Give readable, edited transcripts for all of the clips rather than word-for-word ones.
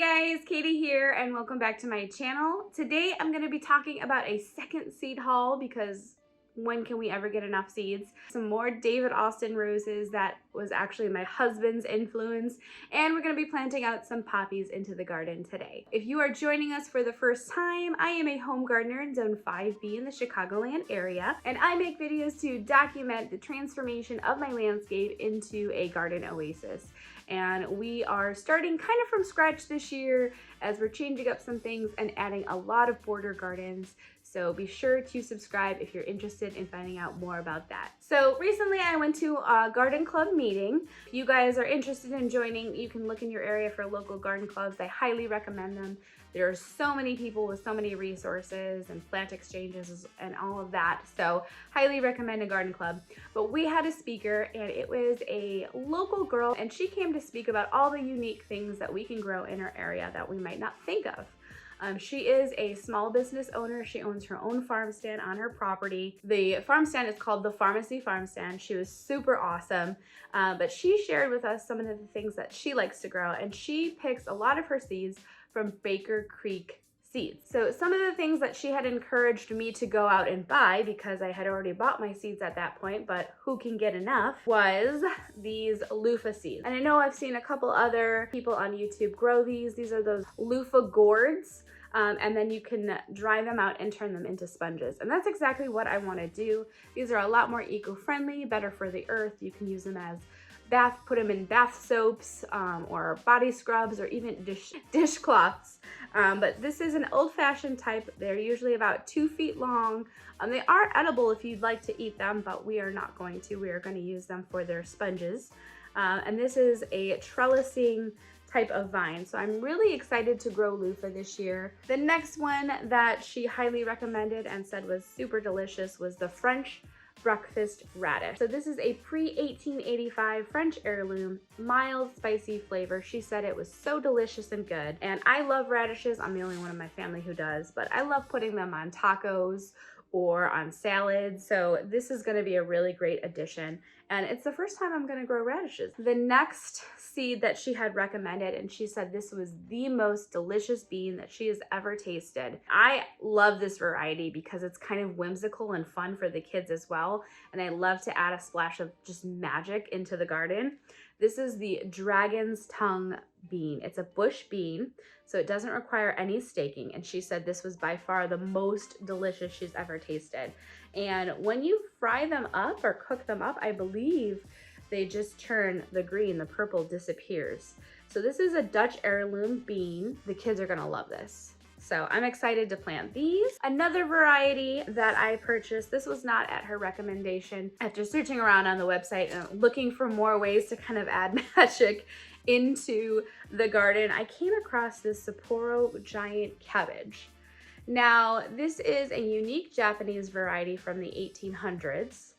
Hey guys, Katie here and welcome back to my channel. Today I'm going to be talking about a second seed haul because when can we ever get enough seeds? Some more David Austin roses that was actually my husband's influence, and we're going to be planting out some poppies into the garden today. If you are joining us for the first time, I am a home gardener in Zone 5B in the Chicagoland area, and I make videos to document the transformation of my landscape into a garden oasis. And we are starting kind of from scratch this year as we're changing up some things and adding a lot of border gardens. So be sure to subscribe if you're interested in finding out more about that. So recently I went to a garden club meeting. If you guys are interested in joining, you can look in your area for local garden clubs. I highly recommend them. There are so many people with so many resources and plant exchanges and all of that. So highly recommend a garden club. But we had a speaker and it was a local girl, and she came to speak about all the unique things that we can grow in our area that we might not think of. She is a small business owner. She owns her own farm stand on her property. The farm stand is called the Pharmacy Farm Stand. She was super awesome, but she shared with us some of the things that she likes to grow, and she picks a lot of her seeds from Baker Creek seeds. So some of the things that she had encouraged me to go out and buy, because I had already bought my seeds at that point, but who can get enough, was these loofah seeds. And I know I've seen a couple other people on YouTube grow these. These are those loofah gourds. And then you can dry them out and turn them into sponges. And that's exactly what I want to do. These are a lot more eco-friendly, better for the earth. You can use them as put them in bath soaps or body scrubs or even dishcloths. But this is an old-fashioned type. They're usually about 2 feet long. They are edible if you'd like to eat them, but we are not going to. We are going to use them for their sponges. And this is a trellising type of vine. So I'm really excited to grow loofah this year. The next one that she highly recommended and said was super delicious was the French breakfast radish. So this is a pre-1885 French heirloom, mild, spicy flavor. She said it was so delicious and good. And I love radishes. I'm the only one in my family who does, but I love putting them on tacos or on salads. So this is gonna be a really great addition. And it's the first time I'm gonna grow radishes. The next seed that she had recommended, and she said this was the most delicious bean that she has ever tasted. I love this variety because it's kind of whimsical and fun for the kids as well. And I love to add a splash of just magic into the garden. This is the dragon's tongue bean. It's a bush bean, so it doesn't require any staking. And she said this was by far the most delicious she's ever tasted. And when you fry them up or cook them up, I believe they just turn the green, the purple disappears. So this is a Dutch heirloom bean. The kids are gonna love this. So I'm excited to plant these. Another variety that I purchased, this was not at her recommendation. After searching around on the website and looking for more ways to kind of add magic into the garden, I came across this Sapporo giant cabbage. Now, this is a unique Japanese variety from the 1800s.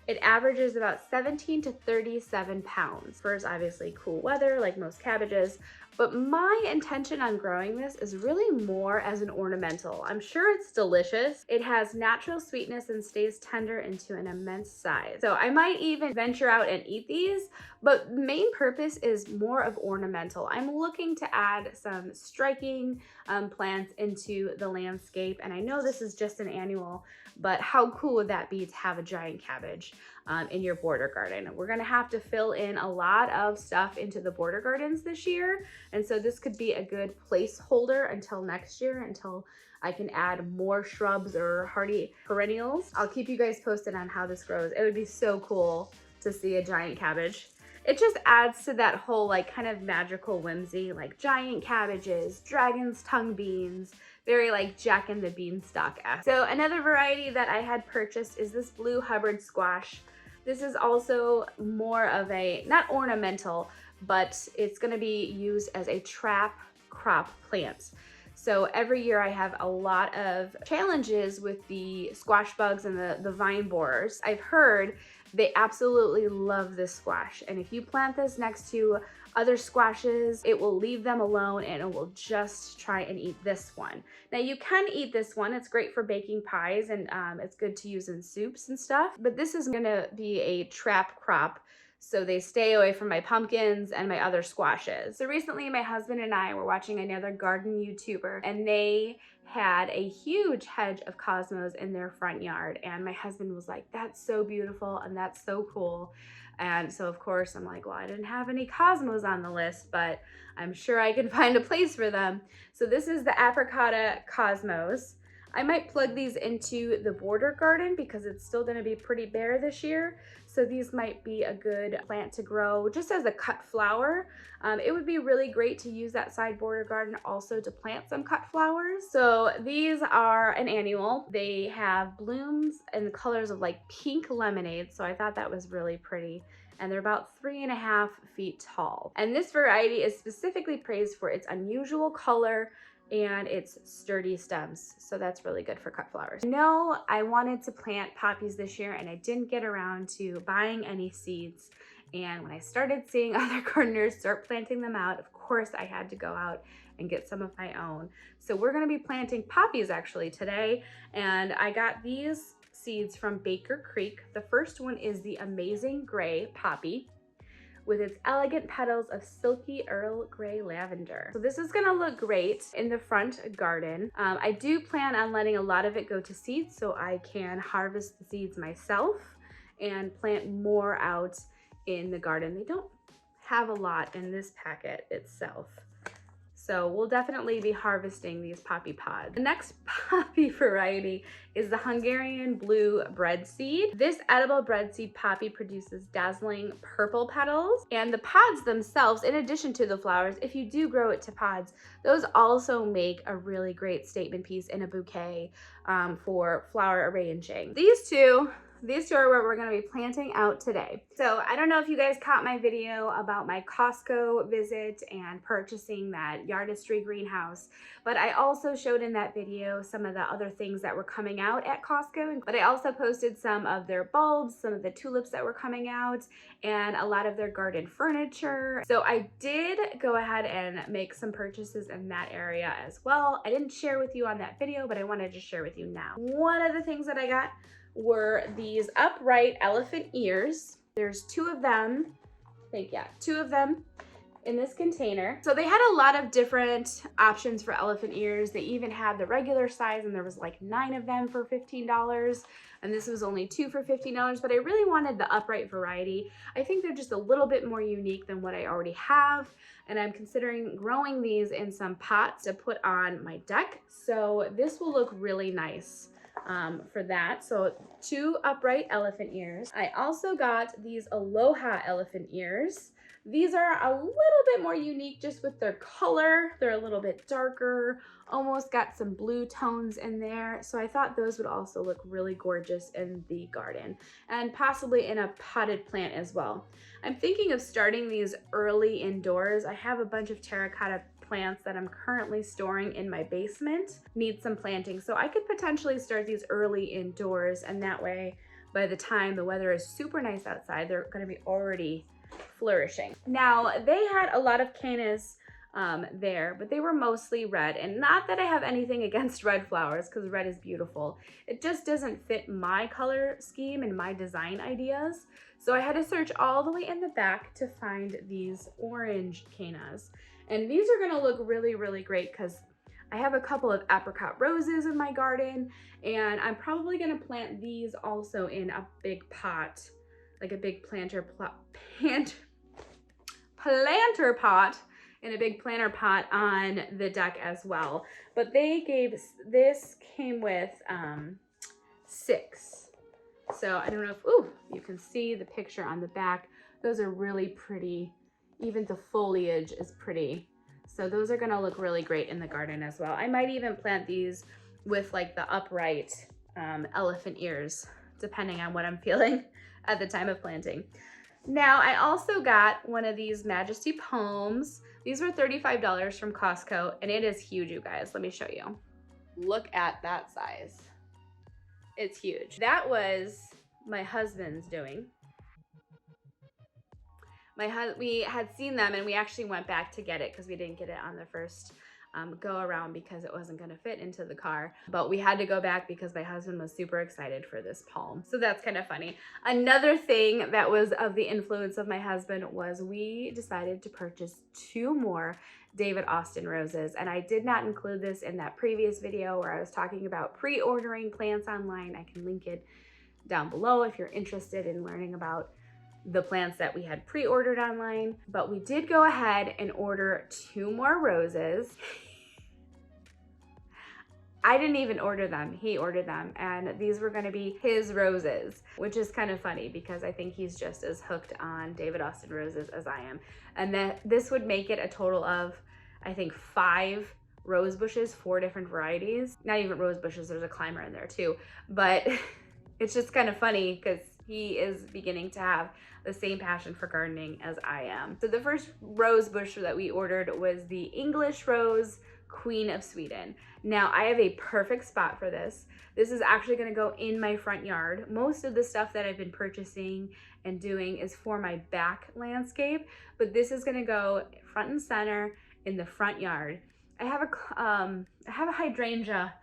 It averages about 17 to 37 pounds. Prefers obviously cool weather like most cabbages, but my intention on growing this is really more as an ornamental. I'm sure it's delicious. It has natural sweetness and stays tender into an immense size. So I might even venture out and eat these, but main purpose is more of ornamental. I'm looking to add some striking plants into the landscape, and I know this is just an annual, but how cool would that be to have a giant cabbage in your border garden? We're gonna have to fill in a lot of stuff into the border gardens this year, and so this could be a good placeholder until next year, until I can add more shrubs or hardy perennials. I'll keep you guys posted on how this grows. It would be so cool to see a giant cabbage. It just adds to that whole like kind of magical whimsy, like giant cabbages, dragon's tongue beans, very like Jack and the Beanstalk-esque. So another variety that I had purchased is this blue Hubbard squash. This is also more of a, not ornamental, but it's gonna be used as a trap crop plant. So every year I have a lot of challenges with the squash bugs and the vine borers. I've heard they absolutely love this squash. And if you plant this next to other squashes, it will leave them alone and it will just try and eat this one. Now you can eat this one. It's great for baking pies and it's good to use in soups and stuff. But this is gonna be a trap crop. so they stay away from my pumpkins and my other squashes. So recently my husband and I were watching another garden YouTuber, and they had a huge hedge of cosmos in their front yard, and my husband was like, that's so beautiful and that's so cool. And so of course I'm like, well, I didn't have any cosmos on the list, but I'm sure I can find a place for them. So this is the Apricota Cosmos. I might plug these into the border garden because it's still going to be pretty bare this year. So these might be a good plant to grow just as a cut flower. It would be really great to use that side border garden also to plant some cut flowers. So these are an annual. They have blooms in the colors of like pink lemonade. So I thought that was really pretty. And they're about 3.5 feet tall. And this variety is specifically praised for its unusual color and its sturdy stems. So that's really good for cut flowers. No, I wanted to plant poppies this year and I didn't get around to buying any seeds. And when I started seeing other gardeners start planting them out, of course I had to go out and get some of my own. So we're gonna be planting poppies actually today. And I got these seeds from Baker Creek. The first one is the Amazing Gray Poppy, with its elegant petals of silky Earl Grey lavender. So this is gonna look great in the front garden. I do plan on letting a lot of it go to seed so I can harvest the seeds myself and plant more out in the garden. They don't have a lot in this packet itself. So we'll definitely be harvesting these poppy pods. The next poppy variety is the Hungarian blue breadseed. This edible breadseed poppy produces dazzling purple petals, and the pods themselves, in addition to the flowers, if you do grow it to pods, those also make a really great statement piece in a bouquet for flower arranging. These two are what we're going to be planting out today. So I don't know if you guys caught my video about my Costco visit and purchasing that Yardistry greenhouse, but I also showed in that video some of the other things that were coming out at Costco. But I also posted some of their bulbs, some of the tulips that were coming out, and a lot of their garden furniture. So I did go ahead and make some purchases in that area as well. I didn't share with you on that video, but I wanted to share with you now. One of the things that I got were these upright elephant ears. There's two of them, two of them in this container. So they had a lot of different options for elephant ears. They even had the regular size, and there was like 9 of them for $15. And this was only 2 for $15, but I really wanted the upright variety. I think they're just a little bit more unique than what I already have. And I'm considering growing these in some pots to put on my deck. So this will look really nice for that. So 2 upright elephant ears. I also got these Aloha elephant ears. These are a little bit more unique just with their color. They're a little bit darker, almost got some blue tones in there. So I thought those would also look really gorgeous in the garden and possibly in a potted plant as well. I'm thinking of starting these early indoors. I have a bunch of terracotta plants that I'm currently storing in my basement, need some planting. So I could potentially start these early indoors, and that way by the time the weather is super nice outside, they're gonna be already flourishing. Now they had a lot of cannas there, but they were mostly red, and not that I have anything against red flowers because red is beautiful. It just doesn't fit my color scheme and my design ideas. So I had to search all the way in the back to find these orange cannas. And these are gonna look really, really great because I have a couple of apricot roses in my garden, and I'm probably gonna plant these also in a big pot, like a big planter pot, in a big planter pot on the deck as well. But they gave, this came with 6. So I don't know if, you can see the picture on the back. Those are really pretty. Even the foliage is pretty. So those are gonna look really great in the garden as well. I might even plant these with like the upright elephant ears, depending on what I'm feeling at the time of planting. Now I also got one of these Majesty Pomes. These were $35 from Costco, and it is huge, you guys. Let me show you. Look at that size. It's huge. That was my husband's doing. We had seen them, and we actually went back to get it because we didn't get it on the first go around because it wasn't going to fit into the car. But we had to go back because my husband was super excited for this palm. So that's kind of funny. Another thing that was of the influence of my husband was we decided to purchase 2 more David Austin roses. And I did not include this in that previous video where I was talking about pre-ordering plants online. I can link it down below if you're interested in learning about the plants that we had pre-ordered online. But we did go ahead and order 2 more roses. I didn't even order them, he ordered them, and these were gonna be his roses, which is kind of funny because I think he's just as hooked on David Austin roses as I am. And that this would make it a total of, I think, 5 rose bushes, 4 different varieties. Not even rose bushes, there's a climber in there too. But it's just kind of funny because he is beginning to have the same passion for gardening as I am. So the first rose bush that we ordered was the English Rose Queen of Sweden. Now I have a perfect spot for this. This is actually going to go in my front yard. Most of the stuff that I've been purchasing and doing is for my back landscape, but this is going to go front and center in the front yard. I have a hydrangea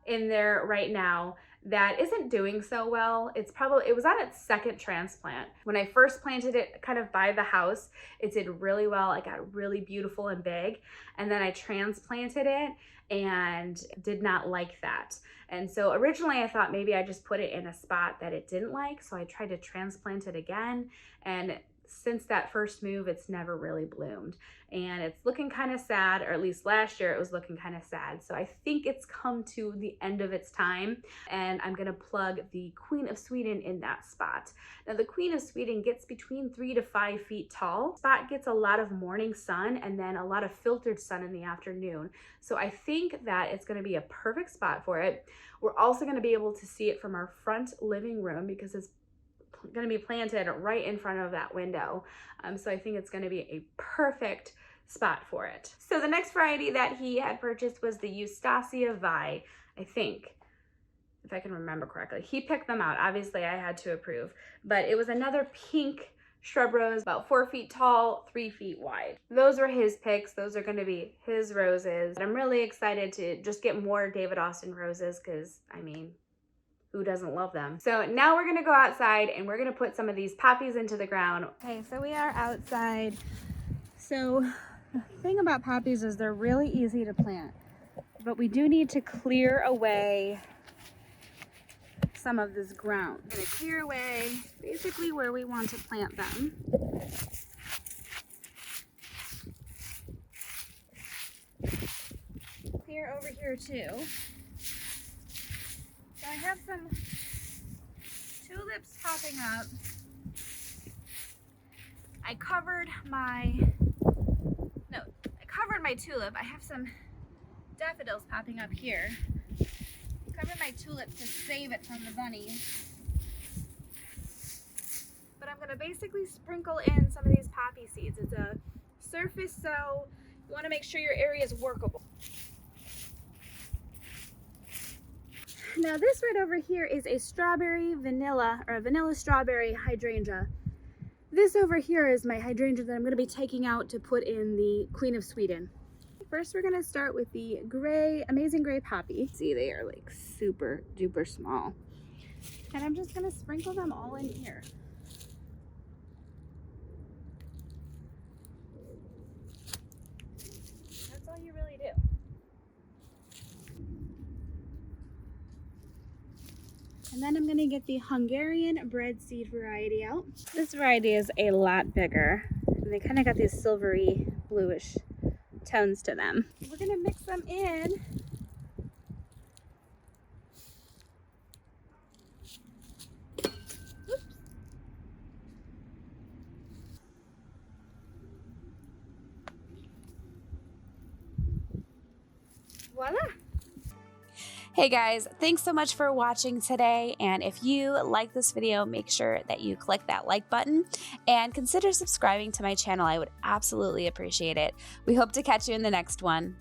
in there right now that isn't doing so well. It was on its 2nd transplant. When I first planted it kind of by the house, it did really well. It got really beautiful and big. And then I transplanted it and did not like that. And so originally I thought maybe I just put it in a spot that it didn't like. So I tried to transplant it again. And since that first move, it's never really bloomed. And it's looking kind of sad, or at least last year it was looking kind of sad. So I think it's come to the end of its time, and I'm gonna plug the Queen of Sweden in that spot. Now the Queen of Sweden gets between 3 to 5 feet tall. Spot gets a lot of morning sun and then a lot of filtered sun in the afternoon. So I think that it's gonna be a perfect spot for it. We're also gonna be able to see it from our front living room because it's going to be planted right in front of that window. So I think it's going to be a perfect spot for it. So the next variety that he had purchased was the Eustacia Vi, I think, if I can remember correctly. He picked them out. Obviously I had to approve, but it was another pink shrub rose, about 4 feet tall, 3 feet wide. Those were his picks. Those are going to be his roses. I'm really excited to just get more David Austin roses because, I mean, who doesn't love them? So now we're gonna go outside and we're gonna put some of these poppies into the ground. Okay, so we are outside. So the thing about poppies is they're really easy to plant, but we do need to clear away some of this ground. We're gonna clear away basically where we want to plant them. Clear over here too. I have some tulips popping up. I covered my tulip. I have some daffodils popping up here. Covered my tulip to save it from the bunnies. But I'm gonna basically sprinkle in some of these poppy seeds. It's a surface, so you wanna make sure your area is workable. Now this right over here is a strawberry vanilla, or a vanilla strawberry hydrangea. This over here is my hydrangea that I'm going to be taking out to put in the Queen of Sweden. First we're going to start with the gray, amazing gray poppy. See, they are like super duper small. And I'm just going to sprinkle them all in here. That's all you really do. And then I'm gonna get the Hungarian bread seed variety out. This variety is a lot bigger. And they kind of got these silvery bluish tones to them. We're gonna mix them in. Oops. Voila! Hey guys, thanks so much for watching today, and if you like this video, make sure that you click that like button and consider subscribing to my channel. I would absolutely appreciate it. We hope to catch you in the next one.